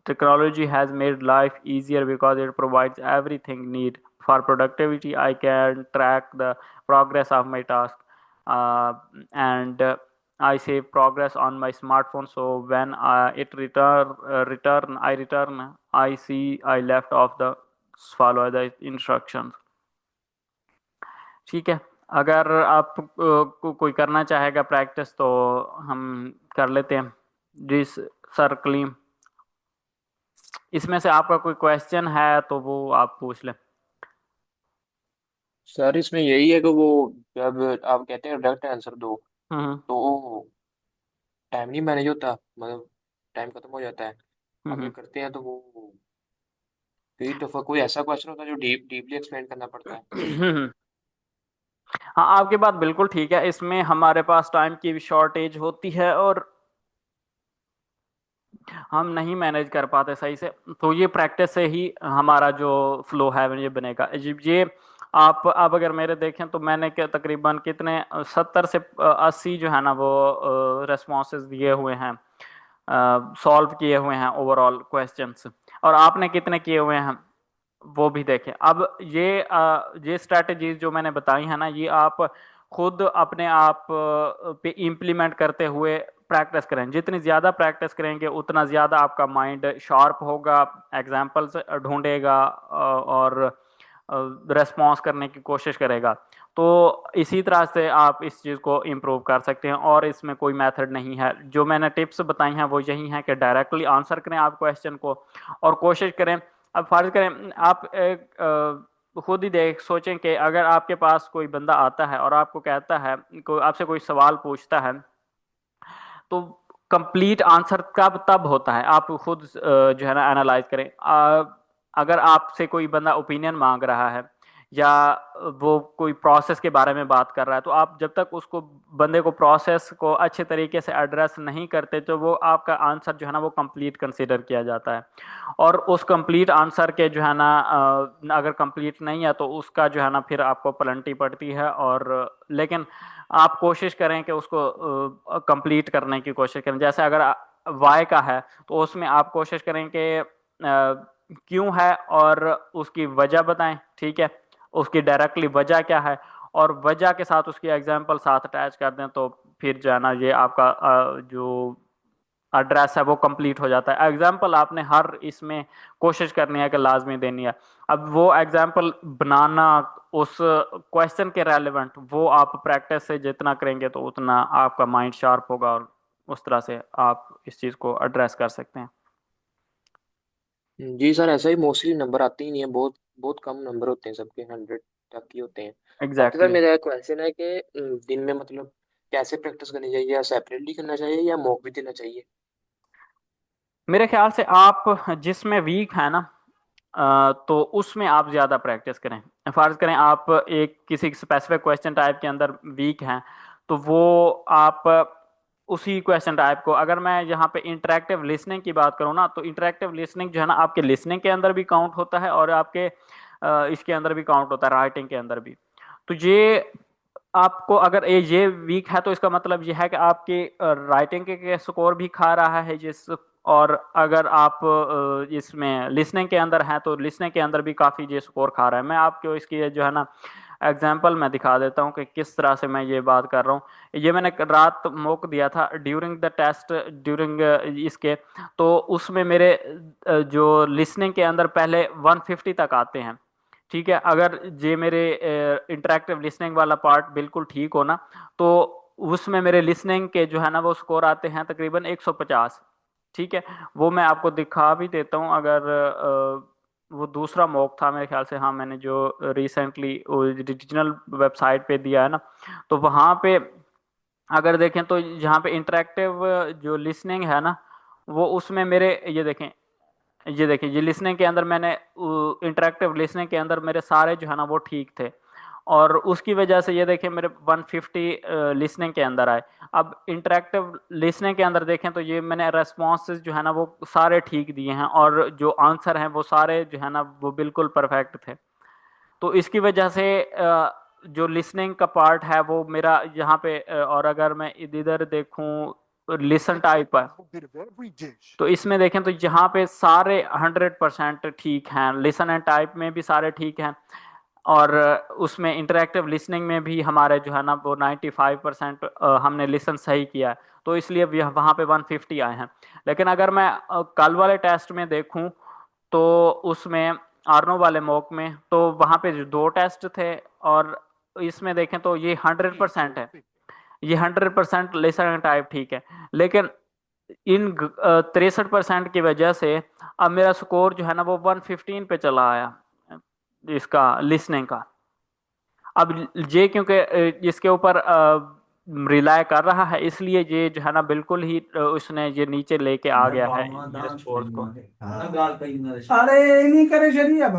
Technology has made life easier because it provides everything need for productivity. I can track the progress of my task, and I save progress on my smartphone, so when I return, I see I left off the follow the instructions। ठीक है, अगर आप कोई करना चाहेगा practice तो हम कर लेते हैं। जिस सर कलीम, इसमें से आपका कोई क्वेश्चन है तो वो आप पूछ लें। सर इसमें यही है कि वो जब आप कहते हैं डायरेक्ट आंसर दो हम्म तो टाइम नहीं मैनेज होता, मतलब टाइम खत्म हो जाता है। हम्म अगर करते हैं तो वो कई दफा कोई ऐसा क्वेश्चन होता है जो डीपली एक्सप्लेन करना पड़ता है। हाँ, आपकी बात बिल्कुल ठीक है, इसमें हमारे पास टाइम की भी शॉर्टेज होती है और हम नहीं मैनेज कर पाते सही से, तो ये प्रैक्टिस से ही हमारा जो फ्लो है ये बनेगा। ये आप अब अगर मेरे देखें तो मैंने तकरीबन कितने 70 से 80 जो है ना वो रेस्पॉन्सेज दिए हुए हैं, सॉल्व किए हुए हैं ओवरऑल क्वेश्चंस, और आपने कितने किए हुए हैं वो भी देखें। अब ये स्ट्रैटेजीज जो मैंने बताई है ना, ये आप खुद अपने आप पे इम्प्लीमेंट करते हुए प्रैक्टिस करें। जितनी ज़्यादा प्रैक्टिस करेंगे उतना ज़्यादा आपका माइंड शार्प होगा, एग्जाम्पल्स ढूंढेगा और रेस्पॉन्स करने की कोशिश करेगा। तो इसी तरह से आप इस चीज़ को इम्प्रूव कर सकते हैं, और इसमें कोई मेथड नहीं है। जो मैंने टिप्स बताई हैं वो यही हैं कि डायरेक्टली आंसर करें आप क्वेश्चन को, और कोशिश करें। अब फर्ज करें आप खुद ही देख सोचें कि अगर आपके पास कोई बंदा आता है और आपको कहता है, कोई आपसे कोई सवाल पूछता है, तो कंप्लीट आंसर कब तब होता है, आप खुद जो है ना एनालाइज करें। अगर आपसे कोई बंदा ओपिनियन मांग रहा है या वो कोई प्रोसेस के बारे में बात कर रहा है, तो आप जब तक उसको बंदे को प्रोसेस को अच्छे तरीके से एड्रेस नहीं करते तो वो आपका आंसर जो है ना वो कंप्लीट कंसीडर किया जाता है। और उस कंप्लीट आंसर के जो है ना अगर कंप्लीट नहीं है तो उसका जो है ना फिर आपको पेनल्टी पड़ती है। और लेकिन आप कोशिश करें कि उसको कंप्लीट करने की कोशिश करें। जैसे अगर वाई का है तो उसमें आप कोशिश करें कि क्यों है और उसकी वजह बताएं। ठीक है, उसकी डायरेक्टली वजह क्या है, और वजह के साथ उसकी एग्जांपल साथ अटैच कर दें, तो फिर जो है ना ये आपका जो एड्रेस है वो कंप्लीट हो जाता है। एग्जाम्पल आपने हर इसमें कोशिश करनी है कि लाजमी देनी है। अब वो एग्जाम्पल बनाना उस क्वेश्चन के रेलेवेंट, वो आप प्रैक्टिस से जितना करेंगे तो उतना आपका माइंड शार्प होगा, और उस तरह से आप इस चीज़ को एड्रेस कर सकते हैं। जी सर, ऐसा ही मोस्टली नंबर आते ही नहीं है, बहुत बहुत कम नंबर होते हैं सबके, 100 तक ही होते हैं। बाकी सर एग्जैक्टली। मेरा क्वेश्चन है कि दिन में मतलब कैसे प्रैक्टिस करनी चाहिए, या सेपरेटली करना चाहिए या मॉक भी देना चाहिए? मेरे ख्याल से आप जिसमें वीक है ना तो उसमें आप ज़्यादा प्रैक्टिस करें। फर्ज करें आप एक किसी स्पेसिफिक क्वेश्चन टाइप के अंदर वीक हैं, तो वो आप उसी क्वेश्चन टाइप को, अगर मैं यहाँ पे इंटरेक्टिव लिसनिंग की बात करूँ ना, तो इंटरेक्टिव लिसनिंग जो है ना आपके लिसनिंग के अंदर भी काउंट होता है और आपके इसके अंदर भी काउंट होता है, राइटिंग के अंदर भी। तो ये आपको अगर ये वीक है तो इसका मतलब ये है कि आपकी राइटिंग के स्कोर भी खा रहा है जिस, और अगर आप इसमें लिसनिंग के अंदर हैं तो लिसनिंग के अंदर भी काफ़ी ये स्कोर खा रहा है। मैं आपको इसकी जो है ना एग्जाम्पल मैं दिखा देता हूँ कि किस तरह से मैं ये बात कर रहा हूँ। ये मैंने रात मॉक दिया था ड्यूरिंग द टेस्ट, ड्यूरिंग इसके, तो उसमें मेरे जो लिसनिंग के अंदर पहले 150 तक आते हैं। ठीक है, अगर ये मेरे इंटरेक्टिव लिसनिंग वाला पार्ट बिल्कुल ठीक हो ना, तो उसमें मेरे लिसनिंग के जो है ना वो स्कोर आते हैं तकरीबन 150। ठीक है, वो मैं आपको दिखा भी देता हूँ। अगर वो दूसरा मॉक था मेरे ख्याल से, हाँ मैंने जो रिसेंटली रीजनल वेबसाइट पे दिया है ना, तो वहाँ पे अगर देखें तो यहाँ पे इंटरेक्टिव जो लिसनिंग है ना, वो उसमें मेरे ये देखिए ये लिसनिंग के अंदर मैंने इंटरेक्टिव लिसनिंग के अंदर मेरे सारे जो है ना वो ठीक थे, और उसकी वजह से ये देखिए मेरे 150 लिसनिंग के अंदर आए। अब इंटरेक्टिव लिसनिंग के अंदर देखें तो ये मैंने रेस्पॉन्सेज जो है ना वो सारे ठीक दिए हैं, और जो आंसर हैं वो सारे जो है ना वो बिल्कुल परफेक्ट थे। तो इसकी वजह से जो लिसनिंग का पार्ट है वो मेरा यहाँ पे और अगर मैं इधर देखूँ लिसन टाइप है, तो इसमें देखें तो यहाँ पे सारे 100% ठीक हैं, लिसन एंड टाइप में भी सारे ठीक हैं, और उसमें इंटरेक्टिव लिसनिंग में भी हमारे जो है ना वो 95% हमने लिसन सही किया है, तो इसलिए वहाँ पे 150 आए हैं। लेकिन अगर मैं कल वाले टेस्ट में देखूं तो उसमें आर्नो वाले मॉक में तो वहाँ पे जो 2 टेस्ट थे, और इसमें देखें तो ये 100% है, ये 100% लिसन टाइप ठीक है। लेकिन इन 63% की वजह से अब मेरा स्कोर जो है ना वो 115 पे चला आया इसका लिसनिंग का। अब ये क्योंकि इसके ऊपर रिलाय कर रहा है, इसलिए ये जो है ना बिल्कुल ही उसने ये नीचे लेके आ गया है ये स्कोर्स को। अरे नहीं करे शरीर।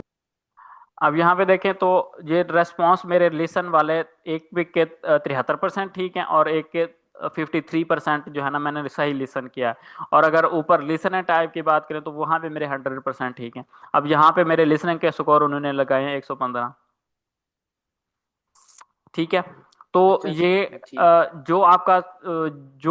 अब यहाँ पे देखें तो ये रेस्पॉन्स मेरे लिसन वाले एक पिक के 73% ठीक है, और एक के 53% जो है ना मैंने सही लिसन किया है। और अगर ऊपर लिसन एंड टाइप की बात करें तो वहाँ पे मेरे 100% ठीक है। अब यहाँ पे मेरे लिसनिंग के स्कोर उन्होंने लगाए हैं 115। ठीक है, तो अच्छा ये ठीक है। जो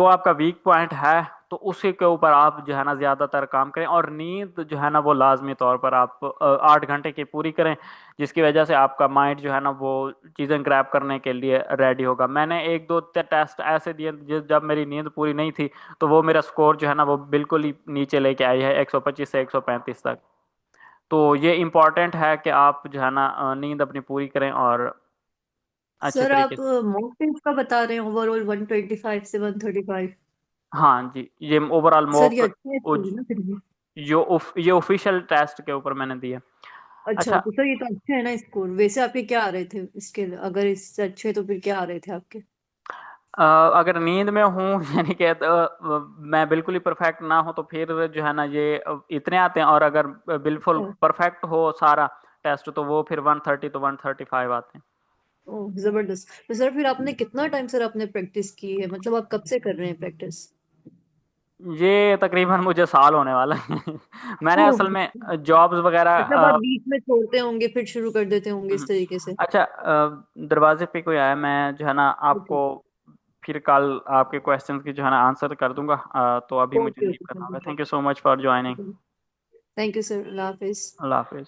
आपका वीक पॉइंट है तो उसी के ऊपर आप जो है ना ज़्यादातर काम करें, और नींद जो है ना वो लाजमी तौर पर आप 8 घंटे की पूरी करें, जिसकी वजह से आपका माइंड जो है ना वो चीज़ें ग्रैब करने के लिए रेडी होगा। मैंने एक दो टेस्ट ऐसे दिए जब मेरी नींद पूरी नहीं थी, तो वो मेरा स्कोर जो है ना वो बिल्कुल ही नीचे लेके आई है 125 से 135 तक। तो ये इम्पॉर्टेंट है कि आप जो है ना नींद अपनी पूरी करें और अच्छे सर तरीके आप से। मॉक टेस्ट का बता रहे हैं ओवरऑल 125 से 135? हाँ जी, ये ओवरऑल सर ये मॉक अच्छे स्कोर है ना फिर भी। ये ऑफिशियल टेस्ट के ऊपर मैंने दिया। अच्छा अच्छा, तो सर ये तो अच्छे है ना स्कोर। वैसे आपके क्या आ रहे थे इसके, अगर इससे अच्छे तो फिर क्या आ रहे थे आपके? अगर नींद में हूँ यानी कि मैं बिल्कुल ही परफेक्ट ना हो तो फिर जो है ना ये इतने आते हैं, और अगर बिल्कुल अच्छा, परफेक्ट हो सारा टेस्ट तो वो फिर 130 तो 135 आते हैं। ओह जबरदस्त। तो सर फिर आपने कितना टाइम सर आपने प्रैक्टिस की है, मतलब आप कब से कर रहे हैं प्रैक्टिस? ये तकरीबन मुझे साल होने वाला है मैंने ओह, असल में जॉब्स वगैरह मतलब आप बीच में छोड़ते होंगे फिर शुरू कर देते होंगे इस तरीके से? अच्छा, दरवाजे पे कोई आया, मैं जो है ना आपको फिर कल आपके क्वेश्चंस की जो है ना आंसर कर दूंगा। तो अभी मुझे ओके लीव ओके करना होगा। Sir. Thank you so much for joining. Thank you sir, Allah Hafiz. Allah Hafiz.